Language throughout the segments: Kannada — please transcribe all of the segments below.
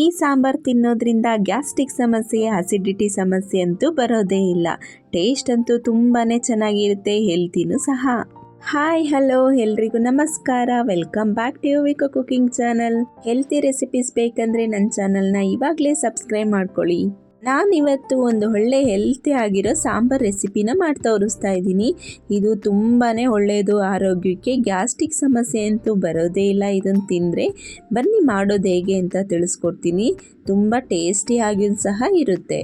ಈ ಸಾಂಬಾರು ತಿನ್ನೋದ್ರಿಂದ ಗ್ಯಾಸ್ಟ್ರಿಕ್ ಸಮಸ್ಯೆ, ಅಸಿಡಿಟಿ ಸಮಸ್ಯೆ ಅಂತೂ ಬರೋದೇ ಇಲ್ಲ. ಟೇಸ್ಟ್ ಅಂತೂ ತುಂಬಾ ಚೆನ್ನಾಗಿರುತ್ತೆ, ಹೆಲ್ತಿನೂ ಸಹ. ಹಾಯ್ ಹಲೋ ಎಲ್ರಿಗೂ ನಮಸ್ಕಾರ. Welcome back to Yuvika cooking channel. Healthy recipes ಬೇಕಂದರೆ ನನ್ನ ಚಾನಲ್ನ ಇವಾಗಲೇ ಸಬ್ಸ್ಕ್ರೈಬ್ ಮಾಡ್ಕೊಳ್ಳಿ. ನಾನಿವತ್ತು ಒಂದು ಒಳ್ಳೆ ಹೆಲ್ತಿ ಆಗಿರೋ ಸಾಂಬಾರ್ ರೆಸಿಪಿನ ಮಾಡಿ ತೋರಿಸ್ತಾ ಇದ್ದೀನಿ. ಇದು ತುಂಬಾ ಒಳ್ಳೆಯದು ಆರೋಗ್ಯಕ್ಕೆ. ಗ್ಯಾಸ್ಟ್ರಿಕ್ ಸಮಸ್ಯೆ ಅಂತೂ ಬರೋದೇ ಇಲ್ಲ ಇದನ್ನು ತಿಂದರೆ. ಬನ್ನಿ ಮಾಡೋದು ಹೇಗೆ ಅಂತ ತಿಳಿಸ್ಕೊಡ್ತೀನಿ. ತುಂಬ ಟೇಸ್ಟಿಯಾಗಿಯೂ ಸಹ ಇರುತ್ತೆ.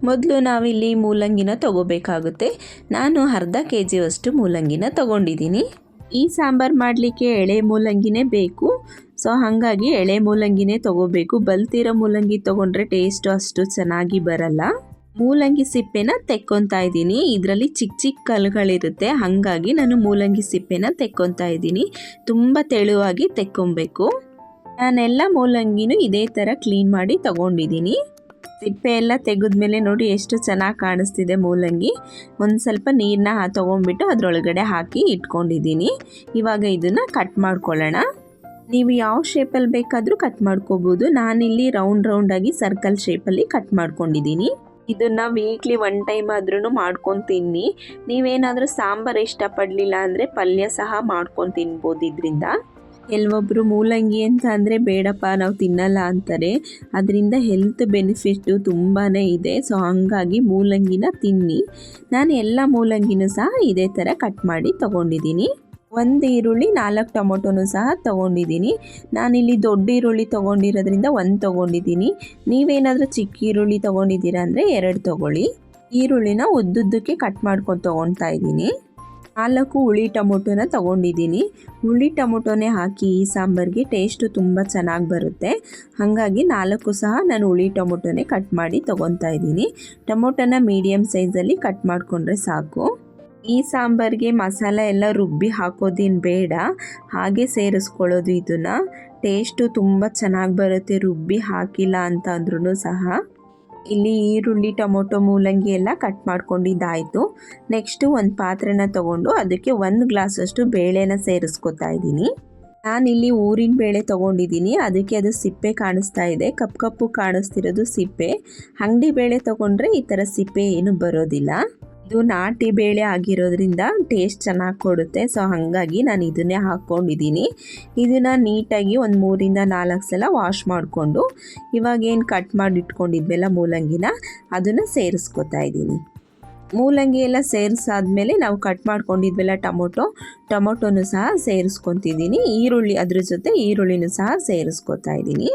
ಮೊದಲು ನಾವಿಲ್ಲಿ ಮೂಲಂಗಿನ ತಗೋಬೇಕಾಗುತ್ತೆ. ನಾನು ಅರ್ಧ kg ಮೂಲಂಗಿನ ತಗೊಂಡಿದ್ದೀನಿ. ಈ ಸಾಂಬಾರು ಮಾಡಲಿಕ್ಕೆ ಎಳೆ ಮೂಲಂಗಿನೇ ಬೇಕು. ಸೊ ಹಾಗಾಗಿ ಎಳೆ ಮೂಲಂಗಿನೇ ತಗೋಬೇಕು. ಬಲ್ತಿರೋ ಮೂಲಂಗಿ ತೊಗೊಂಡ್ರೆ ಟೇಸ್ಟು ಅಷ್ಟು ಚೆನ್ನಾಗಿ ಬರಲ್ಲ. ಮೂಲಂಗಿ ಸಿಪ್ಪೆನ ತೆಕ್ಕೊತಾ ಇದ್ದೀನಿ. ಇದರಲ್ಲಿ ಚಿಕ್ಕ ಚಿಕ್ಕ ಕಲ್ಲುಗಳಿರುತ್ತೆ, ಹಾಗಾಗಿ ನಾನು ಮೂಲಂಗಿ ಸಿಪ್ಪೆನ ತೆಕ್ಕೊತಾ ಇದ್ದೀನಿ. ತುಂಬ ತೆಳುವಾಗಿ ತೆಕ್ಕೊಬೇಕು. ನಾನೆಲ್ಲ ಮೂಲಂಗಿನೂ ಇದೇ ಥರ ಕ್ಲೀನ್ ಮಾಡಿ ತಗೊಂಡಿದ್ದೀನಿ. ಸಿಪ್ಪೆ ಎಲ್ಲ ತೆಗೆದ್ಮೇಲೆ ನೋಡಿ ಎಷ್ಟು ಚೆನ್ನಾಗಿ ಕಾಣಿಸ್ತಿದೆ ಮೂಲಂಗಿ. ಒಂದು ಸ್ವಲ್ಪ ನೀರನ್ನ ತೊಗೊಂಡ್ಬಿಟ್ಟು ಅದರೊಳಗಡೆ ಹಾಕಿ ಇಟ್ಕೊಂಡಿದ್ದೀನಿ. ಇವಾಗ ಇದನ್ನು ಕಟ್ ಮಾಡ್ಕೊಳ್ಳೋಣ. ನೀವು ಯಾವ ಶೇಪಲ್ಲಿ ಬೇಕಾದರೂ ಕಟ್ ಮಾಡ್ಕೋಬೋದು. ನಾನಿಲ್ಲಿ ರೌಂಡಾಗಿ ಸರ್ಕಲ್ ಶೇಪಲ್ಲಿ ಕಟ್ ಮಾಡ್ಕೊಂಡಿದ್ದೀನಿ. ಇದನ್ನು ವೀಕ್ಲಿ 1 ಟೈಮ್ ಆದ್ರೂ ಮಾಡ್ಕೊಂಡು ತಿನ್ನಿ. ನೀವೇನಾದರೂ ಸಾಂಬಾರು ಇಷ್ಟಪಡಲಿಲ್ಲ ಅಂದರೆ ಪಲ್ಯ ಸಹ ಮಾಡ್ಕೊಂಡು ತಿನ್ಬೋದು ಇದರಿಂದ. ಕೆಲವೊಬ್ಬರು ಮೂಲಂಗಿ ಅಂತ ಅಂದರೆ ಬೇಡಪ್ಪ ನಾವು ತಿನ್ನಲ್ಲ ಅಂತಾರೆ. ಅದರಿಂದ ಹೆಲ್ತ್ ಬೆನಿಫಿಟ್ಟು ತುಂಬಾ ಇದೆ. ಸೊ ಹಂಗಾಗಿ ಮೂಲಂಗಿನ ತಿನ್ನಿ. ನಾನು ಎಲ್ಲ ಮೂಲಂಗಿನೂ ಸಹ ಇದೇ ಥರ ಕಟ್ ಮಾಡಿ ತೊಗೊಂಡಿದ್ದೀನಿ. 1 ಈರುಳ್ಳಿ 4 ಟೊಮೊಟೊನೂ ಸಹ ತೊಗೊಂಡಿದ್ದೀನಿ. ನಾನಿಲ್ಲಿ ದೊಡ್ಡ ಈರುಳ್ಳಿ ತೊಗೊಂಡಿರೋದ್ರಿಂದ 1 ತೊಗೊಂಡಿದ್ದೀನಿ. ನೀವೇನಾದರೂ ಚಿಕ್ಕ ಈರುಳ್ಳಿ ತೊಗೊಂಡಿದ್ದೀರಾ ಅಂದರೆ 2 ತೊಗೊಳ್ಳಿ. ಈರುಳ್ಳಿನ ಉದ್ದುದ್ದಕ್ಕೆ ಕಟ್ ಮಾಡ್ಕೊಂಡು ತೊಗೊಳ್ತಾ ಇದ್ದೀನಿ. 4 ಹುಳಿ ಟೊಮೊಟೊನ ತೊಗೊಂಡಿದ್ದೀನಿ. ಹುಳಿ ಟೊಮೊಟೊನೇ ಹಾಕಿ ಈ ಸಾಂಬಾರಿಗೆ ಟೇಸ್ಟು ತುಂಬ ಚೆನ್ನಾಗಿ ಬರುತ್ತೆ. ಹಾಗಾಗಿ 4 ಸಹ ನಾನು ಹುಳಿ ಟೊಮೊಟೊನೇ ಕಟ್ ಮಾಡಿ ತೊಗೊತಾ ಇದ್ದೀನಿ. ಟೊಮೊಟೊನ ಮೀಡಿಯಮ್ ಸೈಜಲ್ಲಿ ಕಟ್ ಮಾಡಿಕೊಂಡ್ರೆ ಸಾಕು. ಈ ಸಾಂಬಾರಿಗೆ ಮಸಾಲೆ ಎಲ್ಲ ರುಬ್ಬಿ ಹಾಕೋದೇನು ಬೇಡ, ಹಾಗೆ ಸೇರಿಸ್ಕೊಳ್ಳೋದು. ಇದನ್ನು ಟೇಸ್ಟು ತುಂಬ ಚೆನ್ನಾಗಿ ಬರುತ್ತೆ ರುಬ್ಬಿ ಹಾಕಿಲ್ಲ ಅಂತ ಅಂದ್ರೂ ಸಹ. ಇಲ್ಲಿ ಈರುಳ್ಳಿ ಟೊಮೊಟೊ ಮೂಲಂಗಿ ಎಲ್ಲ ಕಟ್ ಮಾಡ್ಕೊಂಡಿದ್ದಾಯಿತು. ನೆಕ್ಸ್ಟು ಒಂದು ಪಾತ್ರೆನ ತೊಗೊಂಡು ಅದಕ್ಕೆ 1 ಗ್ಲಾಸಷ್ಟು ಬೇಳೆನ ಸೇರಿಸ್ಕೊತಾ ಇದ್ದೀನಿ. ನಾನಿಲ್ಲಿ ಊರಿನ ಬೇಳೆ ತೊಗೊಂಡಿದ್ದೀನಿ. ಅದಕ್ಕೆ ಅದು ಸಿಪ್ಪೆ ಕಾಣಿಸ್ತಾ ಇದೆ, ಕಪ್ಪು ಕಾಣಿಸ್ತಿರೋದು ಸಿಪ್ಪೆ. ಅಂಗಡಿ ಬೇಳೆ ತೊಗೊಂಡ್ರೆ ಈ ಥರ ಸಿಪ್ಪೆ ಏನು ಬರೋದಿಲ್ಲ. ಇದು ನಾಟಿ ಬೇಳೆ ಆಗಿರೋದ್ರಿಂದ ಟೇಸ್ಟ್ ಚೆನ್ನಾಗಿ ಕೊಡುತ್ತೆ. ಸೊ ಹಾಗಾಗಿ ನಾನು ಇದನ್ನೇ ಹಾಕ್ಕೊಂಡಿದ್ದೀನಿ. ಇದನ್ನು ನೀಟಾಗಿ ಒಂದು 3 ಇಂದ 4 ಸಲ ವಾಶ್ ಮಾಡಿಕೊಂಡು ಇವಾಗೇನು ಕಟ್ ಮಾಡಿ ಇಟ್ಕೊಂಡಿದ್ವಲ್ಲ ಮೂಲಂಗಿನ ಅದನ್ನು ಸೇರಿಸ್ಕೊತಾ ಇದ್ದೀನಿ. ಮೂಲಂಗಿ ಎಲ್ಲ ಸೇರಿಸಾದ್ಮೇಲೆ ನಾವು ಕಟ್ ಮಾಡ್ಕೊಂಡಿದ್ವಲ್ಲ ಟೊಮೊಟೊನೂ ಸಹ ಸೇರಿಸ್ಕೊತಿದ್ದೀನಿ. ಈರುಳ್ಳಿ ಅದ್ರ ಜೊತೆ ಈರುಳ್ಳಿನೂ ಸಹ ಸೇರಿಸ್ಕೊತಾ ಇದ್ದೀನಿ.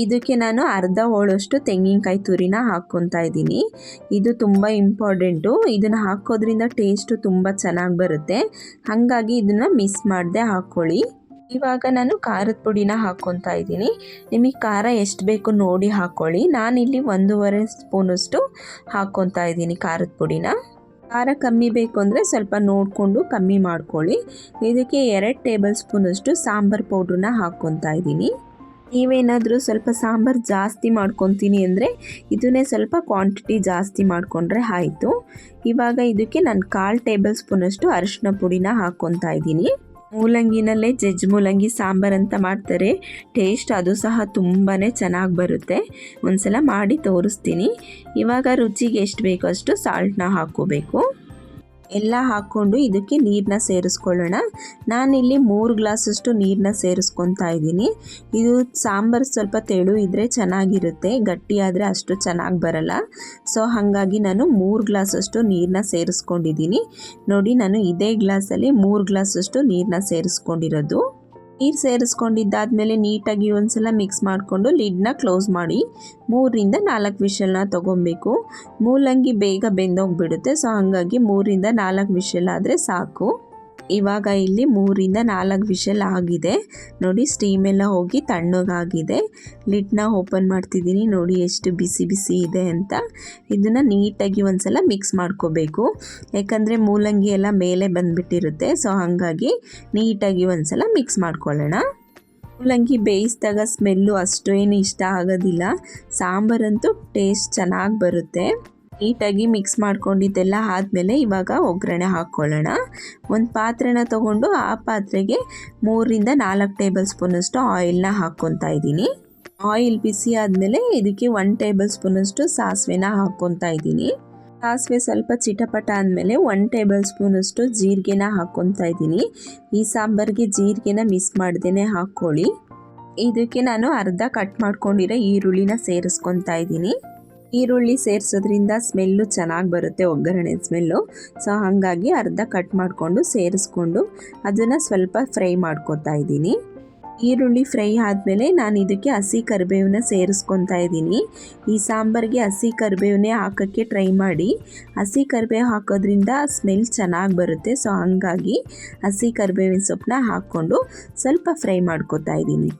ಇದಕ್ಕೆ ನಾನು ಅರ್ಧ ಹೋಳಷ್ಟು ತೆಂಗಿನಕಾಯಿ ತುರಿನ ಹಾಕ್ಕೊತಾ ಇದ್ದೀನಿ. ಇದು ತುಂಬ ಇಂಪಾರ್ಟೆಂಟು. ಇದನ್ನು ಹಾಕೋದ್ರಿಂದ ಟೇಸ್ಟು ತುಂಬ ಚೆನ್ನಾಗಿ ಬರುತ್ತೆ. ಹಾಗಾಗಿ ಇದನ್ನು ಮಿಸ್ ಮಾಡದೆ ಹಾಕ್ಕೊಳ್ಳಿ. ಇವಾಗ ನಾನು ಖಾರದ ಪುಡಿನ ಹಾಕ್ಕೊತಾ ಇದ್ದೀನಿ. ನಿಮಗೆ ಖಾರ ಎಷ್ಟು ಬೇಕು ನೋಡಿ ಹಾಕ್ಕೊಳ್ಳಿ. ನಾನಿಲ್ಲಿ 1.5 ಸ್ಪೂನಷ್ಟು ಹಾಕ್ಕೊತಾ ಇದ್ದೀನಿ ಖಾರದ ಪುಡಿನ. ಖಾರ ಕಮ್ಮಿ ಬೇಕು ಅಂದರೆ ಸ್ವಲ್ಪ ನೋಡಿಕೊಂಡು ಕಮ್ಮಿ ಮಾಡ್ಕೊಳ್ಳಿ. ಇದಕ್ಕೆ 2 ಟೇಬಲ್ ಸ್ಪೂನಷ್ಟು ಸಾಂಬಾರು ಪೌಡ್ರನ್ನ ಹಾಕ್ಕೊತಾ ಇದ್ದೀನಿ. ನೀವೇನಾದರೂ ಸ್ವಲ್ಪ ಸಾಂಬಾರು ಜಾಸ್ತಿ ಮಾಡ್ಕೊತೀನಿ ಅಂದರೆ ಇದನ್ನೇ ಸ್ವಲ್ಪ ಕ್ವಾಂಟಿಟಿ ಜಾಸ್ತಿ ಮಾಡಿಕೊಂಡ್ರೆ ಆಯಿತು. ಇವಾಗ ಇದಕ್ಕೆ ನಾನು 1/4 ಟೇಬಲ್ ಸ್ಪೂನಷ್ಟು ಅರಿಶಿನ ಪುಡಿನ ಹಾಕ್ಕೊತಾ ಇದ್ದೀನಿ. ಮೂಲಂಗಿನಲ್ಲೇ ಜಜ್ಜಿ ಮೂಲಂಗಿ ಸಾಂಬಾರು ಅಂತ ಮಾಡ್ತಾರೆ. ಟೇಸ್ಟ್ ಅದು ಸಹ ತುಂಬಾ ಚೆನ್ನಾಗಿ ಬರುತ್ತೆ. ಒಂದ್ಸಲ ಮಾಡಿ ತೋರಿಸ್ತೀನಿ. ಇವಾಗ ರುಚಿಗೆ ಎಷ್ಟು ಬೇಕೋ ಅಷ್ಟು ಸಾಲ್ಟ್ನ ಹಾಕ್ಕೋಬೇಕು. ಎಲ್ಲ ಹಾಕ್ಕೊಂಡು ಇದಕ್ಕೆ ನೀರನ್ನ ಸೇರಿಸ್ಕೊಳ್ಳೋಣ. ನಾನಿಲ್ಲಿ 3 ಗ್ಲಾಸಷ್ಟು ನೀರನ್ನ ಸೇರಿಸ್ಕೊತಾ ಇದ್ದೀನಿ. ಇದು ಸಾಂಬಾರು ಸ್ವಲ್ಪ ತೆಳು ಇದ್ದರೆ ಚೆನ್ನಾಗಿರುತ್ತೆ, ಗಟ್ಟಿ ಆದರೆ ಅಷ್ಟು ಚೆನ್ನಾಗಿ ಬರಲ್ಲ. ಸೊ ಹಾಗಾಗಿ ನಾನು 3 ಗ್ಲಾಸಷ್ಟು ನೀರನ್ನ ಸೇರಿಸ್ಕೊಂಡಿದ್ದೀನಿ. ನೋಡಿ, ನಾನು ಇದೇ ಗ್ಲಾಸಲ್ಲಿ 3 ಗ್ಲಾಸಷ್ಟು ನೀರನ್ನ ಸೇರಿಸ್ಕೊಂಡಿರೋದು. ನೀರು ಸೇರಿಸ್ಕೊಂಡಿದ್ದಾದಮೇಲೆ ನೀಟಾಗಿ ಒಂದ್ಸಲ ಮಿಕ್ಸ್ ಮಾಡಿಕೊಂಡು ಲಿಡ್ನ ಕ್ಲೋಸ್ ಮಾಡಿ 3 ಇಂದ 4 ವಿಷಲ್ನ ತೊಗೊಬೇಕು. ಮೂಲಂಗಿ ಬೇಗ ಬೆಂದೋಗಿಬಿಡುತ್ತೆ. ಸೊ ಹಾಗಾಗಿ 3 ಇಂದ 4 ವಿಷಲ್ ಆದರೆ ಸಾಕು. ಇವಾಗ ಇಲ್ಲಿ 3 ಇಂದ 4 ವಿಷಲ್ ಆಗಿದೆ. ನೋಡಿ, ಸ್ಟೀಮ್ ಎಲ್ಲ ಹೋಗಿ ತಣ್ಣಗಾಗಿದೆ. ಲಿಡ್ನ ಓಪನ್ ಮಾಡ್ತಿದ್ದೀನಿ. ನೋಡಿ ಎಷ್ಟು ಬಿಸಿ ಬಿಸಿ ಇದೆ ಅಂತ. ಇದನ್ನು ನೀಟಾಗಿ ಒಂದ್ಸಲ ಮಿಕ್ಸ್ ಮಾಡ್ಕೋಬೇಕು, ಯಾಕಂದರೆ ಮೂಲಂಗಿ ಎಲ್ಲ ಮೇಲೆ ಬಂದುಬಿಟ್ಟಿರುತ್ತೆ. ಸೊ ಹಾಗಾಗಿ ನೀಟಾಗಿ ಒಂದ್ಸಲ ಮಿಕ್ಸ್ ಮಾಡ್ಕೊಳ್ಳೋಣ. ಮೂಲಂಗಿ ಬೇಯಿಸಿದಾಗ ಸ್ಮೆಲ್ಲು ಅಷ್ಟು ಏನು ಇಷ್ಟ ಆಗೋದಿಲ್ಲ. ಸಾಂಬಾರಂತೂ ಟೇಸ್ಟ್ ಚೆನ್ನಾಗಿ ಬರುತ್ತೆ. ನೀಟಾಗಿ ಮಿಕ್ಸ್ ಮಾಡ್ಕೊಂಡಿದ್ದೆಲ್ಲ ಆದಮೇಲೆ ಇವಾಗ ಒಗ್ಗರಣೆ ಹಾಕ್ಕೊಳ್ಳೋಣ. ಒಂದು ಪಾತ್ರೆನ ತೊಗೊಂಡು ಆ ಪಾತ್ರೆಗೆ 3 ಇಂದ 4 ಟೇಬಲ್ ಸ್ಪೂನಷ್ಟು ಆಯಿಲ್ನ ಹಾಕ್ಕೊತಾ ಇದ್ದೀನಿ. ಆಯಿಲ್ ಬಿಸಿ ಆದಮೇಲೆ ಇದಕ್ಕೆ 1 ಟೇಬಲ್ ಸ್ಪೂನಷ್ಟು ಸಾಸಿವೆನ ಹಾಕ್ಕೊತಾ ಇದ್ದೀನಿ. ಸಾಸಿವೆ ಸ್ವಲ್ಪ ಚಿಟಪಟ ಆದಮೇಲೆ 1 ಟೇಬಲ್ ಸ್ಪೂನಷ್ಟು ಜೀರಿಗೆನ ಹಾಕ್ಕೊತಾ ಇದ್ದೀನಿ. ಈ ಸಾಂಬಾರಿಗೆ ಜೀರಿಗೆನ ಮಿಸ್ ಮಾಡ್ದೇ ಹಾಕ್ಕೊಳ್ಳಿ. ಇದಕ್ಕೆ ನಾನು ಅರ್ಧ ಕಟ್ ಮಾಡ್ಕೊಂಡಿರೋ ಈರುಳ್ಳಿನ ಸೇರಿಸ್ಕೊತಾ ಇದ್ದೀನಿ. ಈರುಳ್ಳಿ ಸೇರಿಸೋದ್ರಿಂದ ಸ್ಮೆಲ್ಲು ಚೆನ್ನಾಗಿ ಬರುತ್ತೆ, ಒಗ್ಗರಣೆ ಸ್ಮೆಲ್ಲು. ಸೊ ಹಾಗಾಗಿ ಅರ್ಧ ಕಟ್ ಮಾಡಿಕೊಂಡು ಸೇರಿಸ್ಕೊಂಡು ಅದನ್ನು ಸ್ವಲ್ಪ ಫ್ರೈ ಮಾಡ್ಕೊತಾ ಇದ್ದೀನಿ. ಈರುಳ್ಳಿ ಫ್ರೈ ಆದಮೇಲೆ ನಾನು ಇದಕ್ಕೆ ಹಸಿ ಕರಿಬೇವನ್ನ ಸೇರಿಸ್ಕೊತಾ ಇದ್ದೀನಿ. ಈ ಸಾಂಬಾರಿಗೆ ಹಸಿ ಕರಿಬೇವನ್ನೇ ಹಾಕೋಕ್ಕೆ ಟ್ರೈ ಮಾಡಿ. ಹಸಿ ಕರಿಬೇವು ಹಾಕೋದ್ರಿಂದ ಸ್ಮೆಲ್ ಚೆನ್ನಾಗಿ ಬರುತ್ತೆ. ಸೊ ಹಾಗಾಗಿ ಹಸಿ ಕರಿಬೇವಿನ ಸೊಪ್ಪನ್ನ ಹಾಕ್ಕೊಂಡು ಸ್ವಲ್ಪ ಫ್ರೈ ಮಾಡ್ಕೊತಾ ಇದ್ದೀನಿ.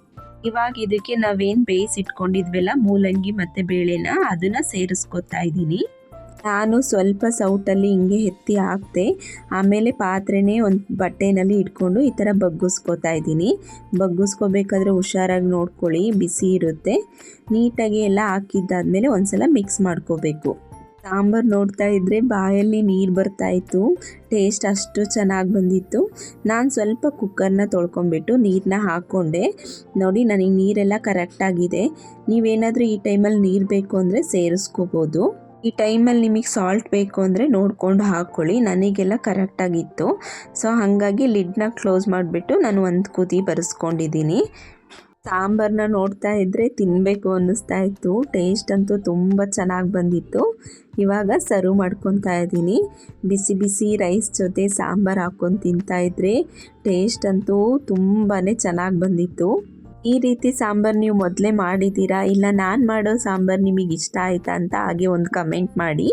ಇವಾಗ ಇದಕ್ಕೆ ನಾವೇನು ಬೇಯಿಸಿಟ್ಕೊಂಡಿದ್ವಲ್ಲ ಮೂಲಂಗಿ ಮತ್ತು ಬೇಳೆನ ಅದನ್ನು ಸೇರಿಸ್ಕೊತಾ ಇದ್ದೀನಿ. ನಾನು ಸ್ವಲ್ಪ ಸೌಟಲ್ಲಿ ಹಿಂಗೆ ಎತ್ತಿ ಹಾಕ್ತೆ. ಆಮೇಲೆ ಪಾತ್ರೆನೇ ಒಂದು ಬಟ್ಟೆನಲ್ಲಿ ಇಟ್ಕೊಂಡು ಈ ಥರ ಬಗ್ಗಿಸ್ಕೊತಾ ಇದ್ದೀನಿ. ಬಗ್ಗಿಸ್ಕೋಬೇಕಾದ್ರೆ ಹುಷಾರಾಗಿ ನೋಡ್ಕೊಳ್ಳಿ, ಬಿಸಿ ಇರುತ್ತೆ. ನೀಟಾಗಿ ಎಲ್ಲ ಹಾಕಿದ್ದಾದಮೇಲೆ ಒಂದು ಸಲ ಮಿಕ್ಸ್ ಮಾಡ್ಕೋಬೇಕು. ಸಾಂಬಾರು ನೋಡ್ತಾ ಇದ್ದರೆ ಬಾಯಲ್ಲಿ ನೀರು ಬರ್ತಾಯಿತ್ತು. ಟೇಸ್ಟ್ ಅಷ್ಟು ಚೆನ್ನಾಗಿ ಬಂದಿತ್ತು. ನಾನು ಸ್ವಲ್ಪ ಕುಕ್ಕರ್ನ ತೊಳ್ಕೊಂಬಿಟ್ಟು ನೀರನ್ನ ಹಾಕ್ಕೊಂಡೆ. ನೋಡಿ ನನಗೆ ನೀರೆಲ್ಲ ಕರೆಕ್ಟಾಗಿದೆ. ನೀವೇನಾದರೂ ಈ ಟೈಮಲ್ಲಿ ನೀರು ಬೇಕು ಅಂದರೆ ಸೇರಿಸ್ಕೋಬೋದು. ಈ ಟೈಮಲ್ಲಿ ನಿಮಗೆ ಸಾಲ್ಟ್ ಬೇಕು ಅಂದರೆ ನೋಡ್ಕೊಂಡು ಹಾಕ್ಕೊಳ್ಳಿ. ನನಗೆಲ್ಲ ಕರೆಕ್ಟಾಗಿತ್ತು. ಸೊ ಹಾಗಾಗಿ ಲಿಡ್ನ ಕ್ಲೋಸ್ ಮಾಡಿಬಿಟ್ಟು ನಾನು ಒಂದು ಕುದಿ ಬರೆಸ್ಕೊಂಡಿದ್ದೀನಿ. ಸಾಂಬಾರನ್ನ ನೋಡ್ತಾ ಇದ್ದರೆ ತಿನ್ನಬೇಕು ಅನ್ನಿಸ್ತಾ ಇತ್ತು. ಟೇಸ್ಟ್ ಅಂತೂ ತುಂಬ ಚೆನ್ನಾಗಿ ಬಂದಿತ್ತು. ಇವಾಗ ಸರ್ವ್ ಮಾಡ್ಕೊತಾ ಇದ್ದೀನಿ. ಬಿಸಿ ಬಿಸಿ ರೈಸ್ ಜೊತೆ ಸಾಂಬಾರು ಹಾಕ್ಕೊಂಡು ತಿಂತಾಯಿದ್ರೆ ಟೇಸ್ಟ್ ಅಂತೂ ತುಂಬಾ ಚೆನ್ನಾಗಿ ಬಂದಿತ್ತು. ಈ ರೀತಿ ಸಾಂಬಾರು ನೀವು ಮೊದಲೇ ಮಾಡಿದ್ದೀರಾ, ಇಲ್ಲ ನಾನು ಮಾಡೋ ಸಾಂಬಾರು ನಿಮಗೆ ಇಷ್ಟ ಆಯಿತಾ ಅಂತ ಹಾಗೆ ಒಂದು ಕಮೆಂಟ್ ಮಾಡಿ.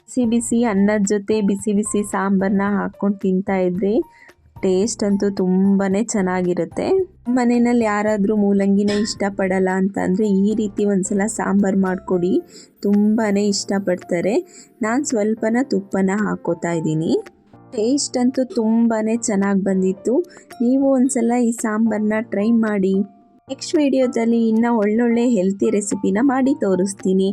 ಬಿಸಿ ಬಿಸಿ ಅನ್ನದ ಜೊತೆ ಬಿಸಿ ಬಿಸಿ ಸಾಂಬಾರನ್ನ ಹಾಕ್ಕೊಂಡು ತಿಂತಾಯಿದ್ರೆ ಟೇಸ್ಟ್ ಅಂತೂ ತುಂಬಾ ಚೆನ್ನಾಗಿರುತ್ತೆ. ಮನೆಯಲ್ಲಿ ಯಾರಾದರೂ ಮೂಲಂಗಿನ ಇಷ್ಟಪಡಲ್ಲ ಅಂತಂದರೆ ಈ ರೀತಿ ಒಂದ್ಸಲ ಸಾಂಬಾರು ಮಾಡಿಕೊಡಿ, ತುಂಬಾ ಇಷ್ಟಪಡ್ತಾರೆ. ನಾನು ಸ್ವಲ್ಪನ ತುಪ್ಪನ ಹಾಕ್ಕೋತಾ ಇದ್ದೀನಿ. ಟೇಸ್ಟ್ ಅಂತೂ ತುಂಬಾ ಚೆನ್ನಾಗಿ ಬಂದಿತ್ತು. ನೀವು ಒಂದ್ಸಲ ಈ ಸಾಂಬಾರನ್ನ ಟ್ರೈ ಮಾಡಿ. ನೆಕ್ಸ್ಟ್ ವಿಡಿಯೋದಲ್ಲಿ ಇನ್ನೂ ಒಳ್ಳೊಳ್ಳೆ ಹೆಲ್ತಿ ರೆಸಿಪಿನ ಮಾಡಿ ತೋರಿಸ್ತೀನಿ.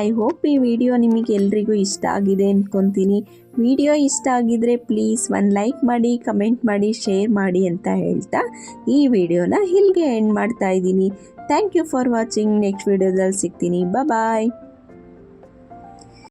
ಐ ಹೋಪ್ ಈ ವಿಡಿಯೋ ನಿಮಗೆ ಎಲ್ರಿಗೂ ಇಷ್ಟ ಆಗಿದೆ ಅಂದ್ಕೊತೀನಿ. ವಿಡಿಯೋ ಇಷ್ಟ ಆಗಿದರೆ ಪ್ಲೀಸ್ ಒಂದು ಲೈಕ್ ಮಾಡಿ, ಕಮೆಂಟ್ ಮಾಡಿ, ಶೇರ್ ಮಾಡಿ ಅಂತ ಹೇಳ್ತಾ ಈ ವಿಡಿಯೋನ ಇಲ್ಲಿಗೆ ಎಂಡ್ ಮಾಡ್ತಾ ಇದ್ದೀನಿ. Thank you for watching. Next ವಿಡಿಯೋದಲ್ಲಿ ಸಿಗ್ತೀನಿ. ಬಾಯ್.